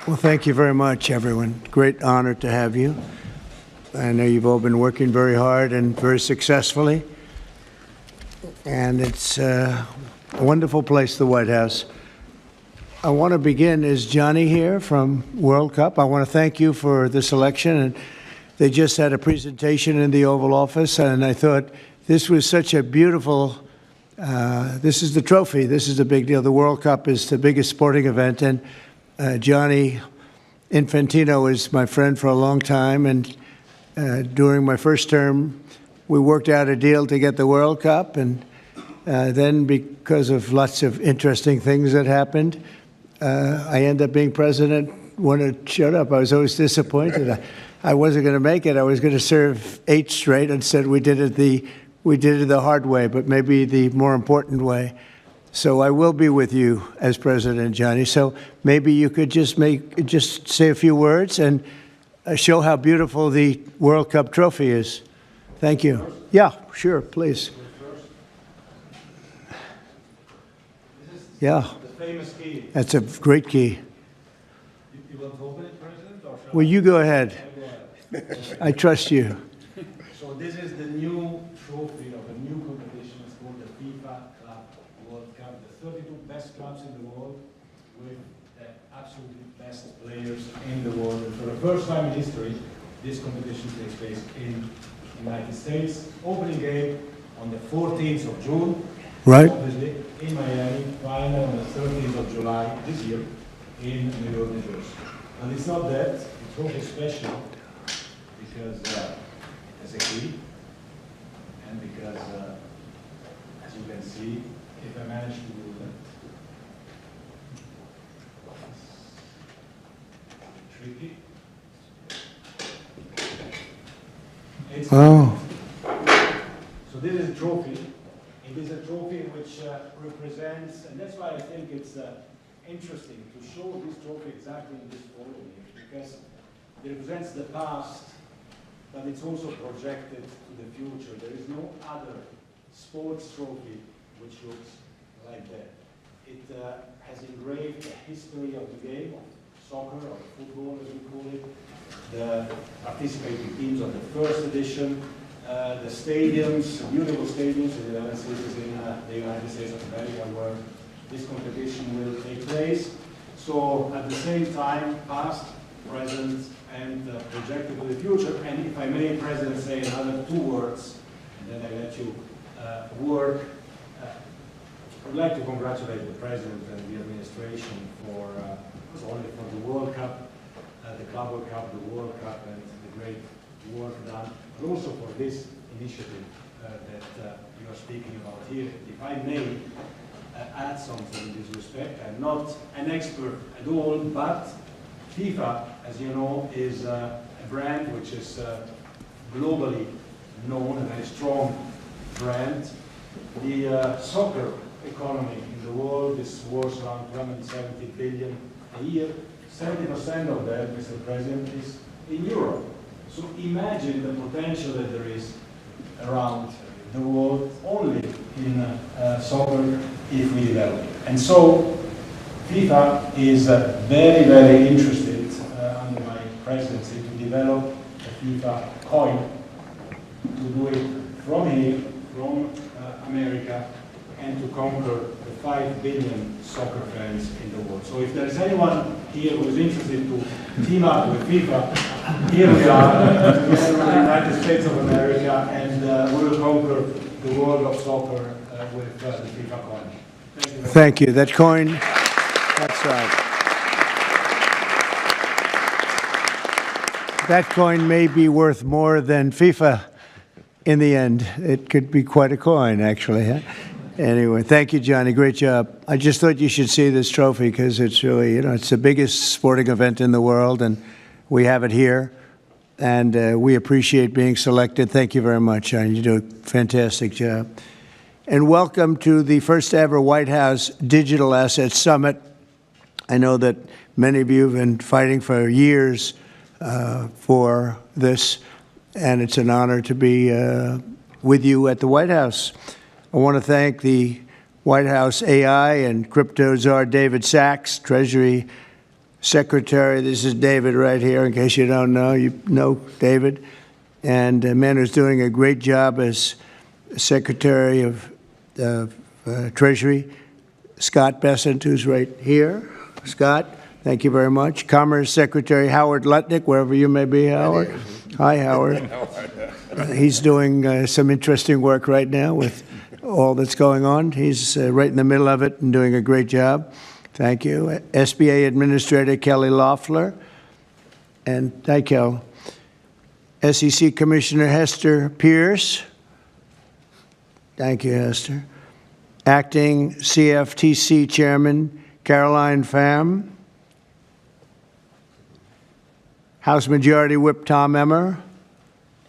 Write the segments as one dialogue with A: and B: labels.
A: Well, thank you very much, everyone. Great honor to have you. I know you've all been working very hard and very successfully. And it's a wonderful place, the White House. I want to begin. Is Johnny here from World Cup? I want to thank you for this election. And they just had a presentation in the Oval Office, and I thought this was such a beautiful, this is the trophy. This is the big deal. The World Cup is the biggest sporting event, and Johnny Infantino is my friend for a long time, and during my first term, we worked out a deal to get the World Cup, and then because of lots of interesting things that happened, I ended up being president when it showed up. I was always disappointed. I wasn't going to make it. I was going to serve 8 straight. Instead, we did it the hard way, but maybe the more important way. So I will be with you as president, Johnny. So maybe you could just say a few words and show how beautiful the World Cup trophy is. Thank you. Yeah, sure, please. Yeah.
B: The famous key.
A: That's a great key.
B: You want to open it, President? Or shall
A: Well, you go ahead. I trust you.
B: So this is the new trophy of a new competition. It's called the FIFA Club World Cup. The 32 best clubs in the world with the absolutely best players in the world. And for the first time in history, this competition takes place in the United States. Opening game on the 14th of June.
A: Right.
B: Obviously in Miami. Final on the 13th of July this year in New York, New Jersey. And it's not that. It's also special because it's a key, and because, as you can see, if I manage to do that, tricky. It's So this is a trophy. It is a trophy which represents, and that's why I think it's interesting to show this trophy exactly in this photo here, because it represents the past, but it's also projected to the future. There is no other sports trophy which looks like that. It has engraved the history of the game, of soccer, or football as we call it, the participating teams of the first edition, the stadiums, beautiful stadiums in the 11 cities in the United States of America where this competition will take place. So at the same time, past, present, and projected to the future. And if I may, President, say another 2 words, and then I let you work. I would like to congratulate the President and the administration for, not only for the World Cup, the Club World Cup, the World Cup, and the great work done, but also for this initiative that you are speaking about here. If I may add something in this respect, I'm not an expert at all, but FIFA, as you know, is a brand which is globally known, a very strong brand. The soccer economy in the world is worth around 270 billion a year. 70% of that, Mr. President, is in Europe. So imagine the potential that there is around the world only in soccer if we develop it. And so FIFA is very, very interested under my presidency to develop a FIFA coin, to do it from here, from America, and to conquer the 5 billion soccer fans in the world. So if there is anyone here who is interested to team up with FIFA, here we are, together with the United States of America, and we will conquer the world of soccer with the FIFA coin. Thank you.
A: Thank you. That coin, that's right. That coin may be worth more than FIFA in the end. It could be quite a coin, actually. Huh? Anyway, thank you, Johnny. Great job. I just thought you should see this trophy because it's really, it's the biggest sporting event in the world, and we have it here. And we appreciate being selected. Thank you very much, Johnny. You do a fantastic job. And welcome to the first ever White House Digital Assets Summit. I know that many of you have been fighting for years for this, and it's an honor to be with you at the White House. I want to thank the White House AI and crypto czar David Sachs, Treasury Secretary. This is David right here, in case you don't know. You know David. And a man who's doing a great job as Secretary of Treasury, Scott Bessent, who's right here. Scott, thank you very much. Commerce Secretary Howard Lutnick, wherever you may be, Howard. Hi, Howard. He's doing some interesting work right now with all that's going on. He's right in the middle of it and doing a great job. Thank you. SBA Administrator Kelly Loeffler. And thank you. SEC Commissioner Hester Pierce. Thank you, Hester. Acting CFTC Chairman Caroline Pham. House Majority Whip Tom Emmer.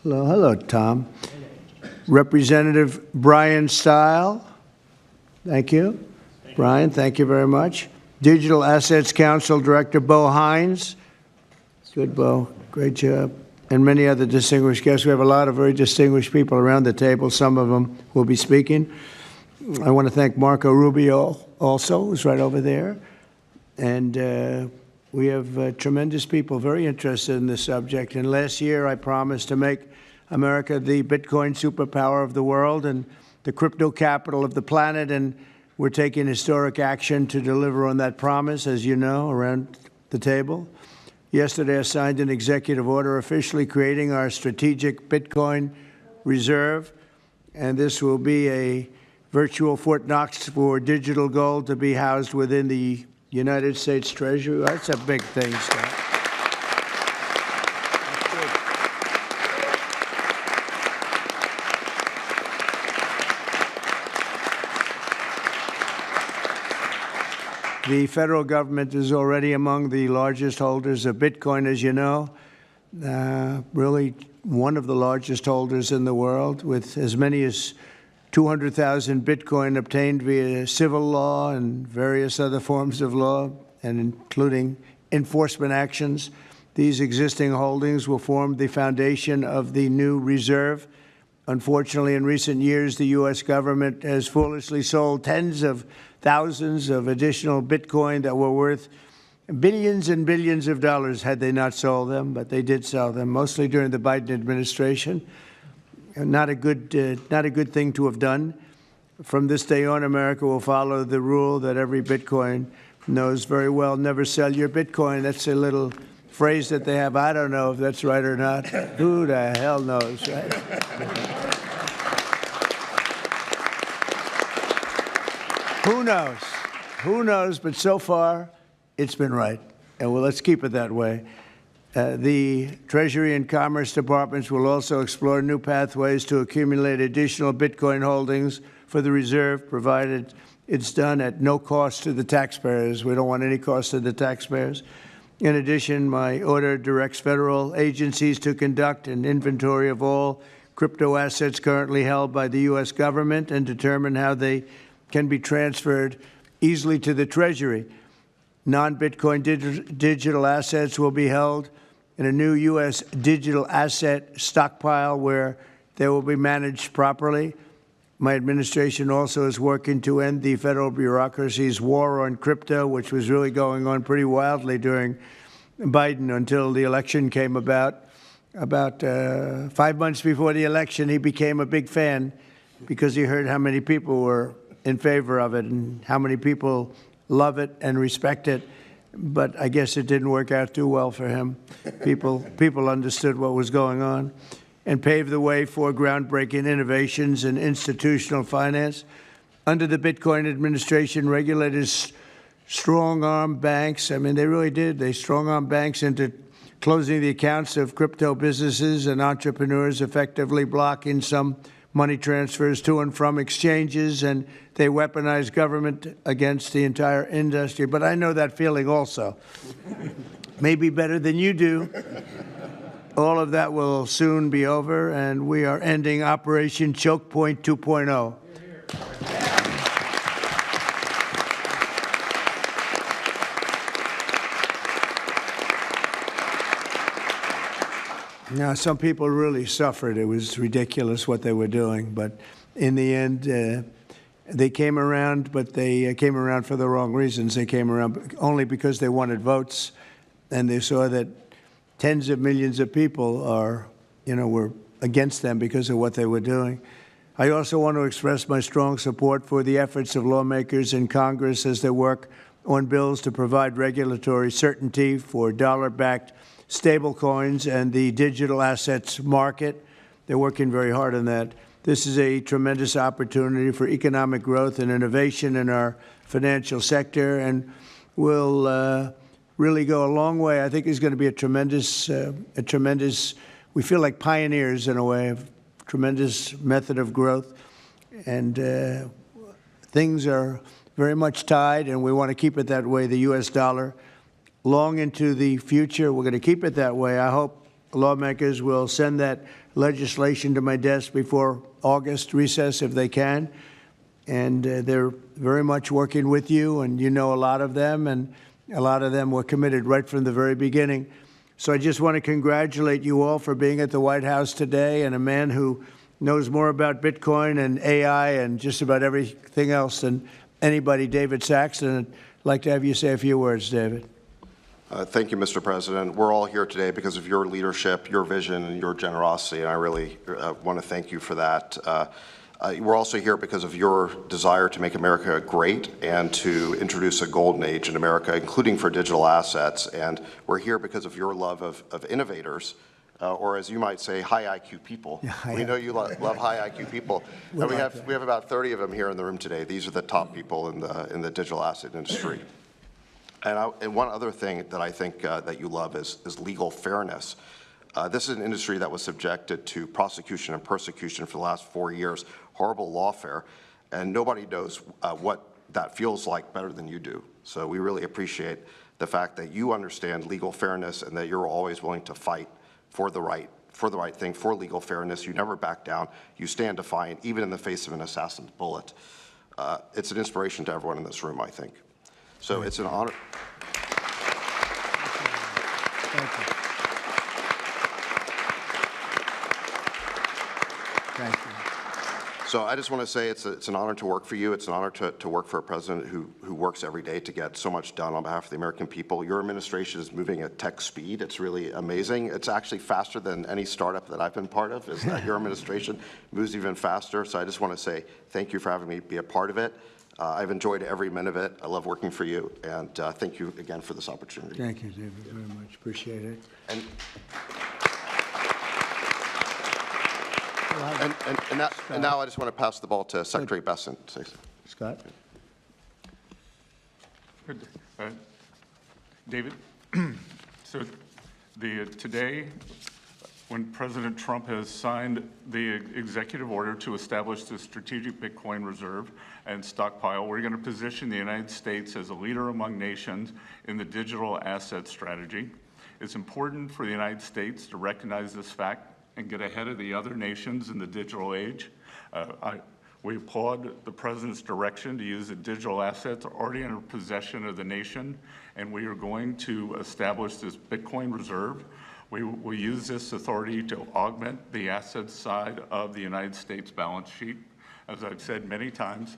A: Hello, Tom. Representative Brian Stile. Thank you. Brian, thank you very much. Digital Assets Council Director Bo Hines. Good, Bo. Great job. And many other distinguished guests. We have a lot of very distinguished people around the table. Some of them will be speaking. I want to thank Marco Rubio also, who's right over there. And we have tremendous people very interested in this subject. And last year, I promised to make America the Bitcoin superpower of the world and the crypto capital of the planet. And we're taking historic action to deliver on that promise, as you know, around the table. Yesterday, I signed an executive order officially creating our strategic Bitcoin reserve. And this will be a virtual Fort Knox for digital gold to be housed within the United States Treasury. That's a big thing, Scott. The federal government is already among the largest holders of Bitcoin, as you know, really one of the largest holders in the world, with as many as 200,000 Bitcoin obtained via civil law and various other forms of law, and including enforcement actions. These existing holdings will form the foundation of the new reserve. Unfortunately, in recent years, the U.S. government has foolishly sold tens of thousands of additional Bitcoin that were worth billions and billions of dollars had they not sold them, but they did sell them, mostly during the Biden administration. Not a good thing to have done. From this day on, America will follow the rule that every Bitcoin knows very well: never sell your Bitcoin. That's a little phrase that they have. I don't know if that's right or not. Who the hell knows, right? Who knows? Who knows? But so far, it's been right. And well, let's keep it that way. The Treasury and Commerce Departments will also explore new pathways to accumulate additional Bitcoin holdings for the reserve, provided it's done at no cost to the taxpayers. We don't want any cost to the taxpayers. In addition, my order directs federal agencies to conduct an inventory of all crypto assets currently held by the U.S. government and determine how they can be transferred easily to the Treasury. Non-Bitcoin digital assets will be held in a new U.S. digital asset stockpile where they will be managed properly. My administration also is working to end the federal bureaucracy's war on crypto, which was really going on pretty wildly during Biden until the election came about. About 5 months before the election, he became a big fan because he heard how many people were in favor of it and how many people love it and respect it. But I guess it didn't work out too well for him. People understood what was going on and paved the way for groundbreaking innovations in institutional finance. Under the Bitcoin administration, regulators strong-armed banks. I mean, they really did. They strong-armed banks into closing the accounts of crypto businesses and entrepreneurs, effectively blocking some money transfers to and from exchanges, and they weaponized government against the entire industry. But I know that feeling also. Maybe better than you do. All of that will soon be over, and we are ending Operation Chokepoint 2.0. Now, some people really suffered. It was ridiculous what they were doing. But in the end, They came around, but they came around for the wrong reasons. They came around only because they wanted votes, and they saw that tens of millions of people were against them because of what they were doing. I also want to express my strong support for the efforts of lawmakers in Congress as they work on bills to provide regulatory certainty for dollar-backed stablecoins and the digital assets market. They're working very hard on that. This is a tremendous opportunity for economic growth and innovation in our financial sector, and will really go a long way. I think it's going to be a tremendous, we feel like pioneers in a way, of tremendous method of growth. And things are very much tied, and we want to keep it that way, the U.S. dollar, long into the future. We're going to keep it that way. I hope lawmakers will send that legislation to my desk before August recess if they can. And they're very much working with you, and you know a lot of them, and a lot of them were committed right from the very beginning. So I just want to congratulate you all for being at the White House today, and a man who knows more about Bitcoin and AI and just about everything else than anybody, David Saxton. I'd like to have you say a few words, David.
C: Thank you, Mr. President. We're all here today because of your leadership, your vision, and your generosity, and I really want to thank you for that. We're also here because of your desire to make America great and to introduce a golden age in America, including for digital assets. And we're here because of your love of innovators, or as you might say, high IQ people. Yeah, we know you love high IQ people. And we have about 30 of them here in the room today. These are the top people in the digital asset industry. And one other thing that I think that you love is legal fairness. This is an industry that was subjected to prosecution and persecution for the last 4 years, horrible lawfare, and nobody knows what that feels like better than you do. So we really appreciate the fact that you understand legal fairness and that you're always willing to fight for the right thing, for legal fairness. You never back down. You stand defiant, even in the face of an assassin's bullet. It's an inspiration to everyone in this room, I think. So it's an honor.
A: Thank you. Thank you.
C: So I just want to say it's an honor to work for you. It's an honor to work for a president who works every day to get so much done on behalf of the American people. Your administration is moving at tech speed. It's really amazing. It's actually faster than any startup that I've been part of. Is that your administration moves even faster. So I just want to say thank you for having me be a part of it. I've enjoyed every minute of it. I love working for you, and thank you again for this opportunity.
A: Thank you, David, very much. Appreciate it.
C: And now I just want to pass the ball to Secretary Bessent.
A: Scott?
D: David, so today, when President Trump has signed the executive order to establish the strategic Bitcoin reserve and stockpile, we're going to position the United States as a leader among nations in the digital asset strategy. It's important for the United States to recognize this fact and get ahead of the other nations in the digital age. We applaud the President's direction to use the digital assets already in possession of the nation, and we are going to establish this Bitcoin reserve. We will use this authority to augment the assets side of the United States balance sheet. As I've said many times,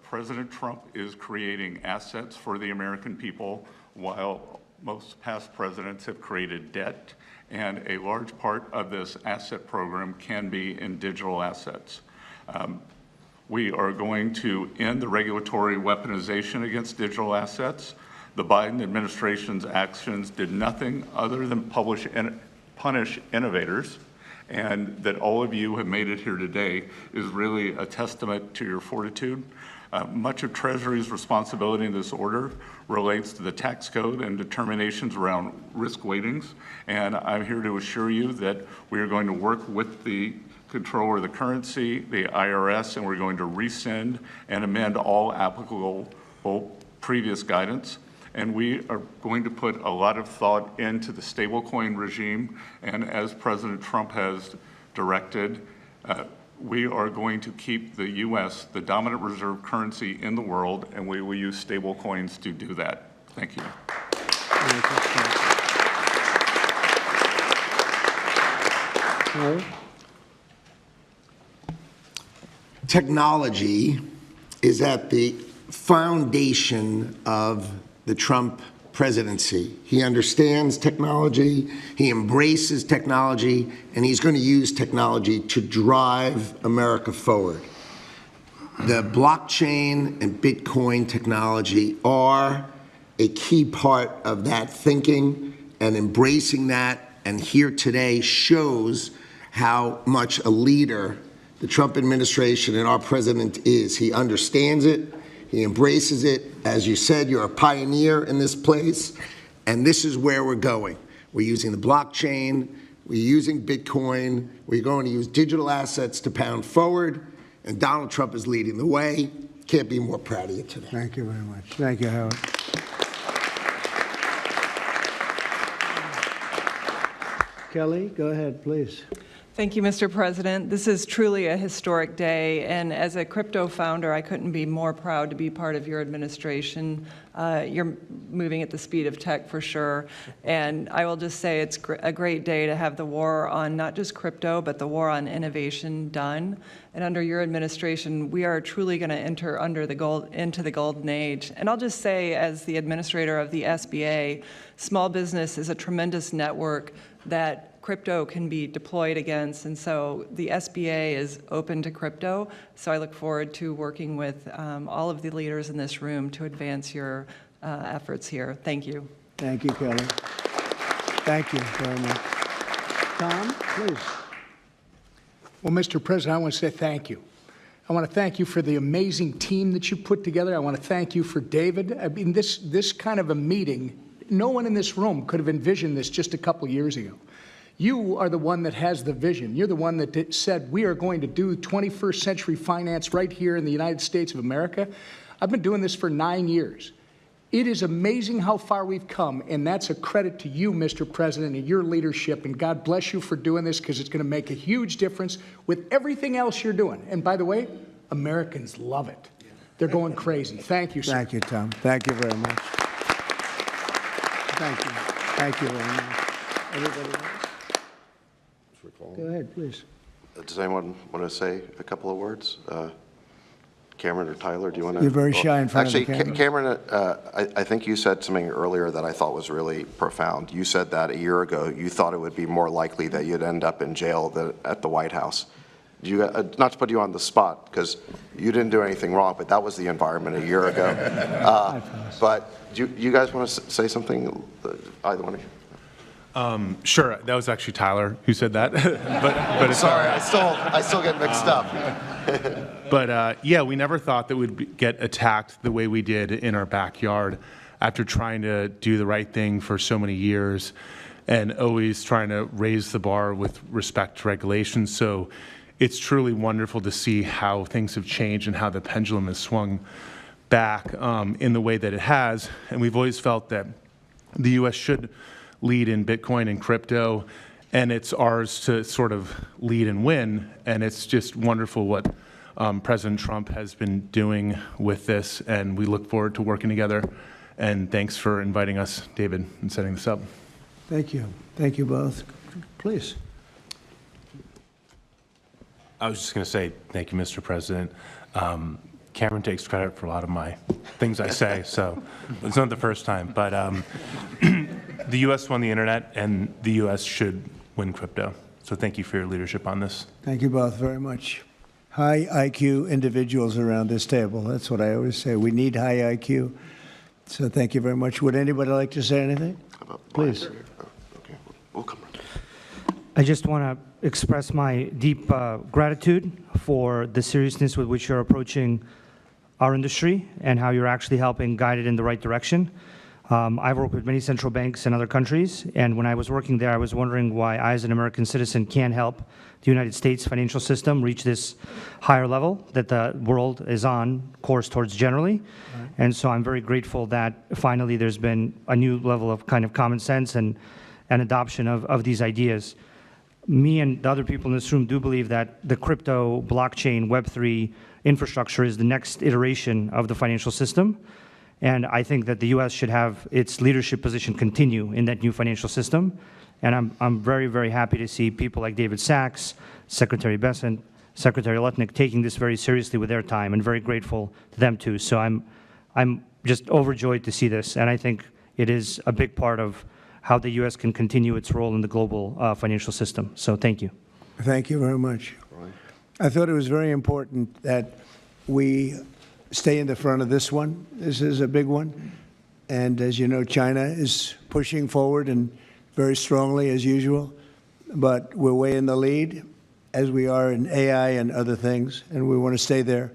D: President Trump is creating assets for the American people, while most past presidents have created debt, and a large part of this asset program can be in digital assets. We are going to end the regulatory weaponization against digital assets. The Biden administration's actions did nothing other than punish innovators, and that all of you have made it here today is really a testament to your fortitude. Much of Treasury's responsibility in this order relates to the tax code and determinations around risk weightings, and I'm here to assure you that we are going to work with the Controller of the Currency, the IRS, and we're going to rescind and amend all applicable previous guidance. And we are going to put a lot of thought into the stablecoin regime, and as President Trump has directed, we are going to keep the U.S. the dominant reserve currency in the world, and we will use stablecoins to do that. Thank you.
E: Technology is at the foundation of the Trump presidency. He understands technology, he embraces technology, and he's going to use technology to drive America forward. The blockchain and Bitcoin technology are a key part of that thinking, and embracing that, and here today shows how much a leader the Trump administration and our president is. He understands it, he embraces it. As you said, you're a pioneer in this place, and this is where we're going. We're using the blockchain, we're using Bitcoin, we're going to use digital assets to pound forward, and Donald Trump is leading the way. Can't be more proud of you today.
A: Thank you very much. Thank you, Howard. Kelly, go ahead, please.
F: Thank you, Mr. President. This is truly a historic day, and as a crypto founder, I couldn't be more proud to be part of your administration. You're moving at the speed of tech for sure, and I will just say it's a great day to have the war on not just crypto, but the war on innovation done. And under your administration, we are truly going to enter into the golden age. And I'll just say, as the administrator of the SBA, small business is a tremendous network that crypto can be deployed against, and so the SBA is open to crypto. So I look forward to working with all of the leaders in this room to advance your efforts here. Thank you.
A: Thank you, Kelly. Thank you very much. Tom, please.
G: Well, Mr. President, I want to say thank you. I want to thank you for the amazing team that you put together. I want to thank you for David. I mean, this kind of a meeting, no one in this room could have envisioned this just a couple years ago. You are the one that has the vision. You're the one that said, we are going to do 21st century finance right here in the United States of America. I've been doing this for 9 years. It is amazing how far we've come, and that's a credit to you, Mr. President, and your leadership, and God bless you for doing this, because it's going to make a huge difference with everything else you're doing. And by the way, Americans love it. They're going crazy. Thank you, sir.
A: Thank you, Tom. Thank you very much. Thank you. Thank you very much. Everybody else? Go ahead, please.
C: Does anyone want to say a couple of words? Cameron or Tyler, do you want to?
A: You're very shy in front of the camera.
C: Actually, Cameron, I think you said something earlier that I thought was really profound. You said that a year ago you thought it would be more likely that you'd end up in jail than at the White House. Not to put you on the spot, because you didn't do anything wrong, but that was the environment a year ago. But do you guys want to say something, either one of you?
H: Sure, that was actually Tyler who said that. but it's
C: sorry, I still get mixed up.
H: But yeah, we never thought that we'd get attacked the way we did in our backyard after trying to do the right thing for so many years and always trying to raise the bar with respect to regulations. So it's truly wonderful to see how things have changed and how the pendulum has swung back in the way that it has. And we've always felt that the U.S. should lead in Bitcoin and crypto, and it's ours to sort of lead and win. And it's just wonderful what President Trump has been doing with this, and we look forward to working together. And thanks for inviting us, David, and setting this up.
A: Thank you. Thank you both. Please.
I: I was just going to say thank you, Mr. President. Cameron takes credit for a lot of my things I say, so it's not the first time. But the U.S. won the internet, and the U.S. should win crypto. So thank you for your leadership on this.
A: Thank you both very much. High IQ individuals around this table. That's what I always say. We need high IQ. So thank you very much. Would anybody like to say anything? Please.
C: Okay, we'll come.
J: I just want to express my deep gratitude for the seriousness with which you're approaching our industry and how you're actually helping guide it in the right direction. I've worked with many central banks in other countries, and when I was working there, I was wondering why I, as an American citizen, can't help the United States financial system reach this higher level that the world is on course towards generally. Right. And so I'm very grateful that finally there's been a new level of kind of common sense and adoption of these ideas. Me and the other people in this room do believe that the crypto, blockchain, Web3 infrastructure is the next iteration of the financial system. And I think that the U.S. should have its leadership position continue in that new financial system. And I'm very, very happy to see people like David Sachs, Secretary Bessent, Secretary Lutnick taking this very seriously with their time, and very grateful to them too. So I'm just overjoyed to see this, and I think it is a big part of how the U.S. can continue its role in the global financial system. So thank you.
A: Thank you very much. I thought it was very important that we stay in the front of this one. This is a big one. And as you know, China is pushing forward and very strongly as usual. But we're way in the lead, as we are in AI and other things, and we want to stay there.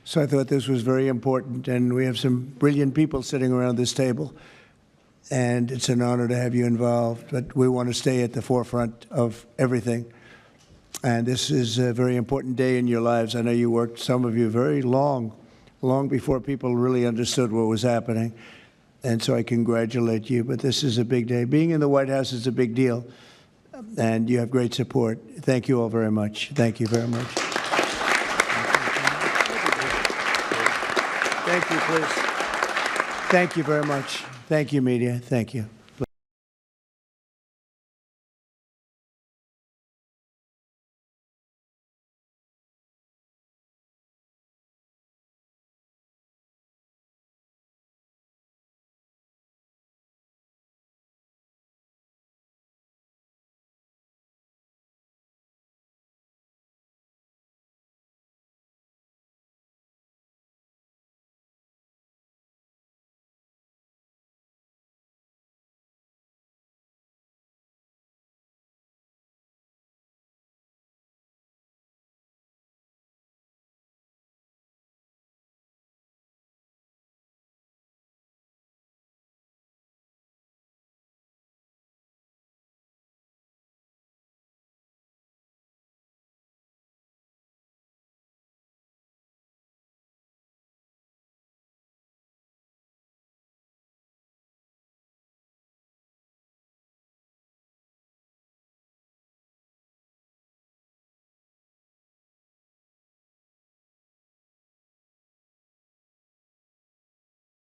A: So I thought this was very important, and we have some brilliant people sitting around this table, and it's an honor to have you involved. But we want to stay at the forefront of everything. And this is a very important day in your lives. I know you worked, some of you, very long before people really understood what was happening. And so I congratulate you, but this is a big day. Being in the White House is a big deal, and you have great support. Thank you all very much. Thank you very much. Thank you, please. Thank you very much. Thank you, media. Thank you.